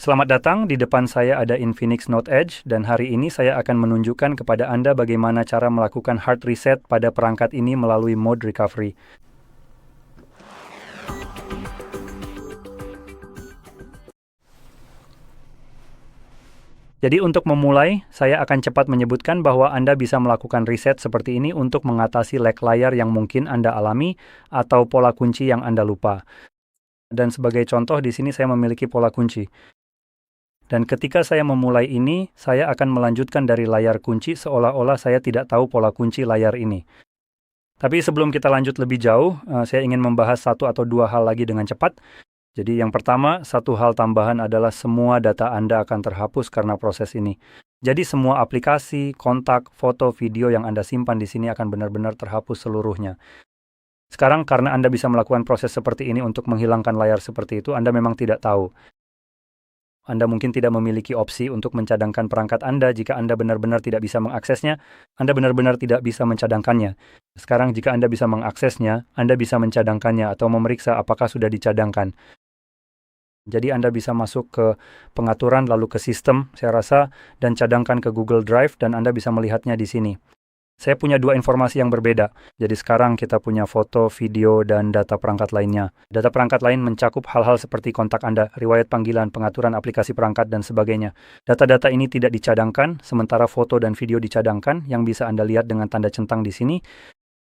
Selamat datang, di depan saya ada Infinix Note Edge dan hari ini saya akan menunjukkan kepada Anda bagaimana cara melakukan hard reset pada perangkat ini melalui mode recovery. Jadi untuk memulai, saya akan cepat menyebutkan bahwa Anda bisa melakukan reset seperti ini untuk mengatasi lag layar yang mungkin Anda alami atau pola kunci yang Anda lupa. Dan sebagai contoh di sini saya memiliki pola kunci. Dan ketika saya memulai ini, saya akan melanjutkan dari layar kunci seolah-olah saya tidak tahu pola kunci layar ini. Tapi sebelum kita lanjut lebih jauh, saya ingin membahas satu atau dua hal lagi dengan cepat. Jadi yang pertama, satu hal tambahan adalah semua data Anda akan terhapus karena proses ini. Jadi semua aplikasi, kontak, foto, video yang Anda simpan di sini akan benar-benar terhapus seluruhnya. Sekarang karena Anda bisa melakukan proses seperti ini untuk menghilangkan layar seperti itu, Anda memang tidak tahu. Anda mungkin tidak memiliki opsi untuk mencadangkan perangkat Anda jika Anda benar-benar tidak bisa mengaksesnya, Anda benar-benar tidak bisa mencadangkannya. Sekarang jika Anda bisa mengaksesnya, Anda bisa mencadangkannya atau memeriksa apakah sudah dicadangkan. Jadi Anda bisa masuk ke pengaturan lalu ke sistem, saya rasa, dan cadangkan ke Google Drive dan Anda bisa melihatnya di sini. Saya punya dua informasi yang berbeda. Jadi sekarang kita punya foto, video, dan data perangkat lainnya. Data perangkat lain mencakup hal-hal seperti kontak Anda, riwayat panggilan, pengaturan aplikasi perangkat, dan sebagainya. Data-data ini tidak dicadangkan, sementara foto dan video dicadangkan, yang bisa Anda lihat dengan tanda centang di sini,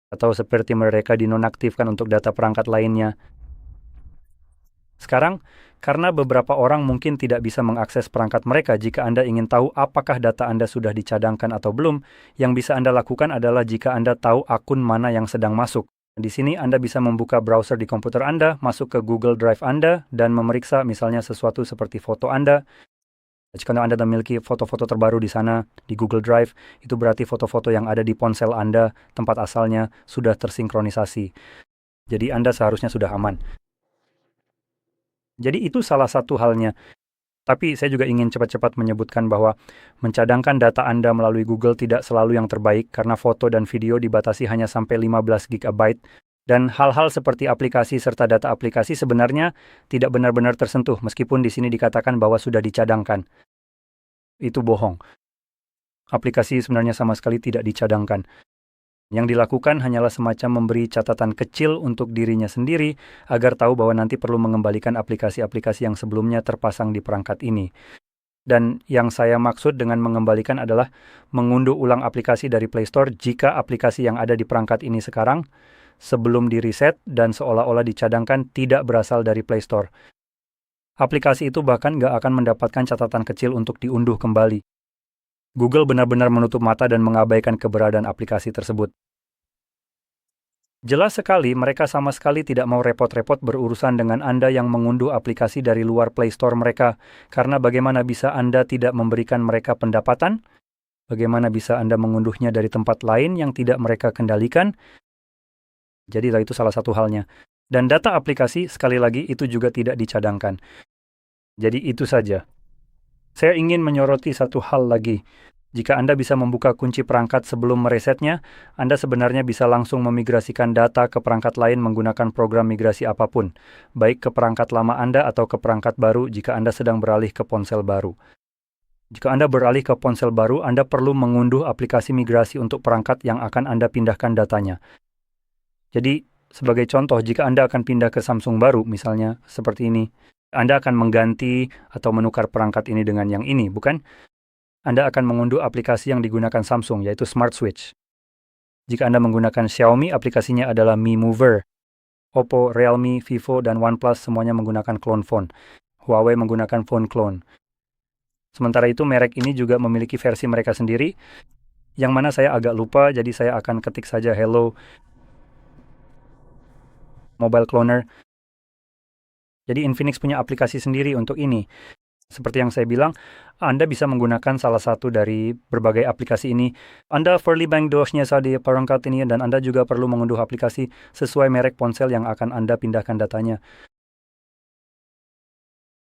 atau seperti mereka dinonaktifkan untuk data perangkat lainnya. Sekarang, karena beberapa orang mungkin tidak bisa mengakses perangkat mereka jika Anda ingin tahu apakah data Anda sudah dicadangkan atau belum, yang bisa Anda lakukan adalah jika Anda tahu akun mana yang sedang masuk. Di sini Anda bisa membuka browser di komputer Anda, masuk ke Google Drive Anda, dan memeriksa misalnya sesuatu seperti foto Anda. Jika Anda memiliki foto-foto terbaru di sana, di Google Drive, itu berarti foto-foto yang ada di ponsel Anda, tempat asalnya, sudah tersinkronisasi. Jadi Anda seharusnya sudah aman. Jadi itu salah satu halnya. Tapi saya juga ingin cepat-cepat menyebutkan bahwa mencadangkan data Anda melalui Google tidak selalu yang terbaik karena foto dan video dibatasi hanya sampai 15 GB dan hal-hal seperti aplikasi serta data aplikasi sebenarnya tidak benar-benar tersentuh meskipun di sini dikatakan bahwa sudah dicadangkan. Itu bohong. Aplikasi sebenarnya sama sekali tidak dicadangkan. Yang dilakukan hanyalah semacam memberi catatan kecil untuk dirinya sendiri agar tahu bahwa nanti perlu mengembalikan aplikasi-aplikasi yang sebelumnya terpasang di perangkat ini. Dan yang saya maksud dengan mengembalikan adalah mengunduh ulang aplikasi dari Play Store jika aplikasi yang ada di perangkat ini sekarang sebelum di-reset dan seolah-olah dicadangkan tidak berasal dari Play Store. Aplikasi itu bahkan nggak akan mendapatkan catatan kecil untuk diunduh kembali. Google benar-benar menutup mata dan mengabaikan keberadaan aplikasi tersebut. Jelas sekali, mereka sama sekali tidak mau repot-repot berurusan dengan Anda yang mengunduh aplikasi dari luar Play Store mereka, karena bagaimana bisa Anda tidak memberikan mereka pendapatan? Bagaimana bisa Anda mengunduhnya dari tempat lain yang tidak mereka kendalikan? Jadi itu salah satu halnya. Dan data aplikasi, sekali lagi, itu juga tidak dicadangkan. Jadi itu saja. Saya ingin menyoroti satu hal lagi. Jika Anda bisa membuka kunci perangkat sebelum meresetnya, Anda sebenarnya bisa langsung memigrasikan data ke perangkat lain menggunakan program migrasi apapun, baik ke perangkat lama Anda atau ke perangkat baru jika Anda sedang beralih ke ponsel baru. Jika Anda beralih ke ponsel baru, Anda perlu mengunduh aplikasi migrasi untuk perangkat yang akan Anda pindahkan datanya. Jadi, sebagai contoh, jika Anda akan pindah ke Samsung baru, misalnya seperti ini, Anda akan mengganti atau menukar perangkat ini dengan yang ini, bukan? Anda akan mengunduh aplikasi yang digunakan Samsung, yaitu Smart Switch. Jika Anda menggunakan Xiaomi, aplikasinya adalah Mi Mover. Oppo, Realme, Vivo, dan OnePlus semuanya menggunakan clone phone. Huawei menggunakan phone clone. Sementara itu, merek ini juga memiliki versi mereka sendiri, yang mana saya agak lupa, jadi saya akan ketik saja Hello Mobile Cloner. Jadi Infinix punya aplikasi sendiri untuk ini. Seperti yang saya bilang, Anda bisa menggunakan salah satu dari berbagai aplikasi ini. Anda perlu dosnya di perangkat ini dan Anda juga perlu mengunduh aplikasi sesuai merek ponsel yang akan Anda pindahkan datanya.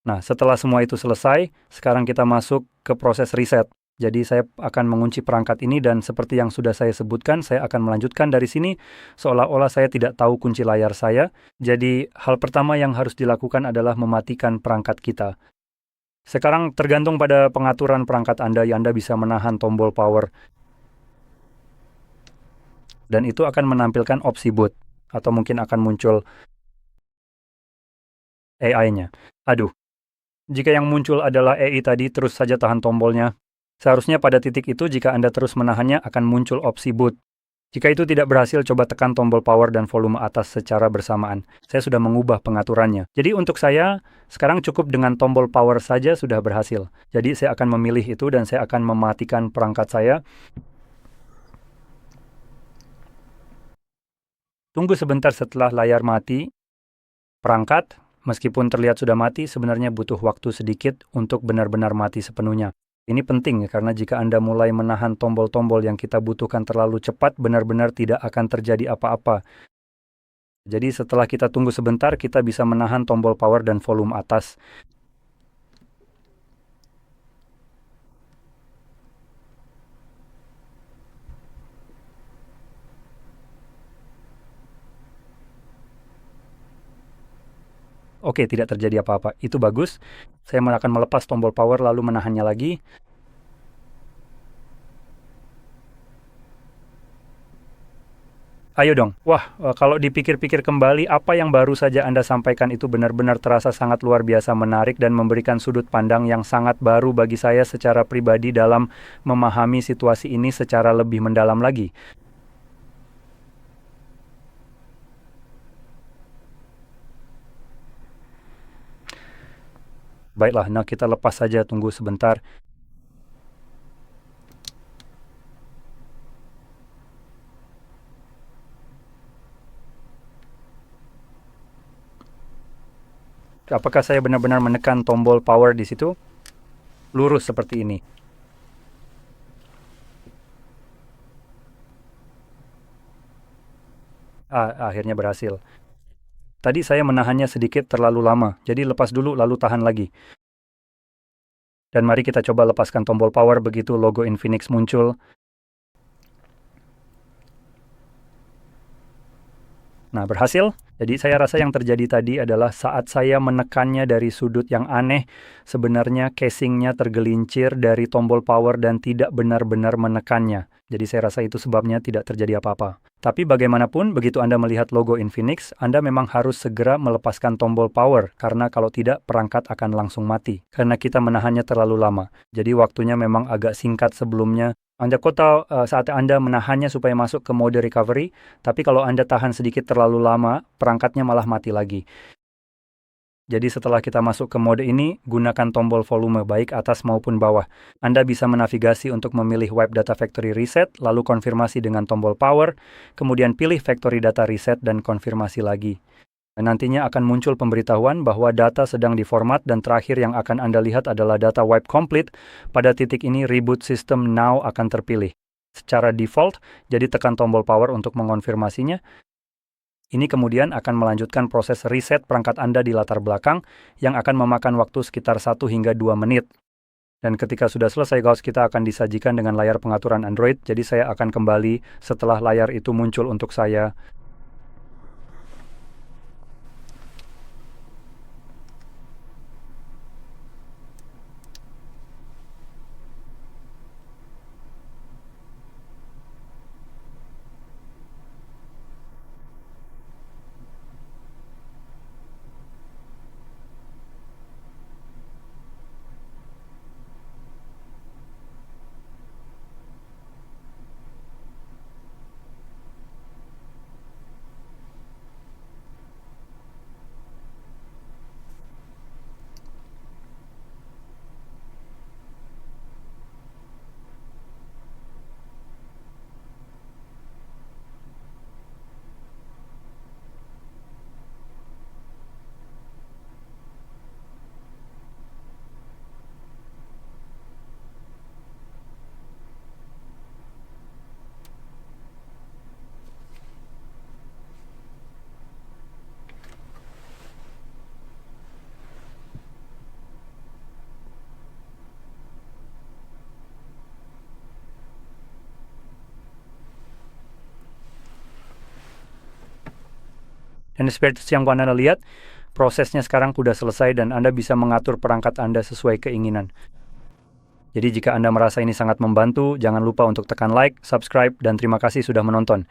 Nah, setelah semua itu selesai, sekarang kita masuk ke proses reset. Jadi saya akan mengunci perangkat ini dan seperti yang sudah saya sebutkan, saya akan melanjutkan dari sini seolah-olah saya tidak tahu kunci layar saya. Jadi hal pertama yang harus dilakukan adalah mematikan perangkat kita. Sekarang tergantung pada pengaturan perangkat Anda, Anda bisa menahan tombol power. Dan itu akan menampilkan opsi boot. Atau mungkin akan muncul AI-nya. Aduh, jika yang muncul adalah AI tadi, terus saja tahan tombolnya. Seharusnya pada titik itu, jika Anda terus menahannya, akan muncul opsi boot. Jika itu tidak berhasil, coba tekan tombol power dan volume atas secara bersamaan. Saya sudah mengubah pengaturannya. Jadi untuk saya, sekarang cukup dengan tombol power saja sudah berhasil. Jadi saya akan memilih itu dan saya akan mematikan perangkat saya. Tunggu sebentar setelah layar mati. Perangkat, meskipun terlihat sudah mati, sebenarnya butuh waktu sedikit untuk benar-benar mati sepenuhnya. Ini penting karena jika Anda mulai menahan tombol-tombol yang kita butuhkan terlalu cepat, benar-benar tidak akan terjadi apa-apa. Jadi setelah kita tunggu sebentar, kita bisa menahan tombol power dan volume atas. Oke, tidak terjadi apa-apa. Itu bagus. Saya akan melepas tombol power lalu menahannya lagi. Ayo dong. Wah, kalau dipikir-pikir kembali, apa yang baru saja Anda sampaikan itu benar-benar terasa sangat luar biasa menarik dan memberikan sudut pandang yang sangat baru bagi saya secara pribadi dalam memahami situasi ini secara lebih mendalam lagi. Baiklah, nah kita lepas saja, tunggu sebentar. Apakah saya benar-benar menekan tombol power di situ? Lurus seperti ini. Akhirnya berhasil. Tadi saya menahannya sedikit terlalu lama, jadi lepas dulu lalu tahan lagi. Dan mari kita coba lepaskan tombol power begitu logo Infinix muncul. Nah, berhasil. Jadi saya rasa yang terjadi tadi adalah saat saya menekannya dari sudut yang aneh, sebenarnya casingnya tergelincir dari tombol power dan tidak benar-benar menekannya. Jadi saya rasa itu sebabnya tidak terjadi apa-apa. Tapi bagaimanapun, begitu Anda melihat logo Infinix, Anda memang harus segera melepaskan tombol power, karena kalau tidak, perangkat akan langsung mati. Karena kita menahannya terlalu lama. Jadi waktunya memang agak singkat sebelumnya. Anda kok tahu saat Anda menahannya supaya masuk ke mode recovery, tapi kalau Anda tahan sedikit terlalu lama, perangkatnya malah mati lagi. Jadi setelah kita masuk ke mode ini, gunakan tombol volume baik atas maupun bawah. Anda bisa menavigasi untuk memilih Wipe Data Factory Reset, lalu konfirmasi dengan tombol power, kemudian pilih Factory Data Reset dan konfirmasi lagi. Dan nantinya akan muncul pemberitahuan bahwa data sedang diformat dan terakhir yang akan Anda lihat adalah data wipe complete. Pada titik ini, Reboot System Now akan terpilih. Secara default, jadi tekan tombol power untuk mengonfirmasinya. Ini kemudian akan melanjutkan proses reset perangkat Anda di latar belakang yang akan memakan waktu sekitar 1 hingga 2 menit. Dan ketika sudah selesai, guys, kita akan disajikan dengan layar pengaturan Android. Jadi saya akan kembali setelah layar itu muncul untuk saya. Dan seperti yang Anda lihat, Prosesnya sekarang sudah selesai dan Anda bisa mengatur perangkat Anda sesuai keinginan. Jadi jika Anda merasa ini sangat membantu, jangan lupa untuk tekan like, subscribe, dan terima kasih sudah menonton.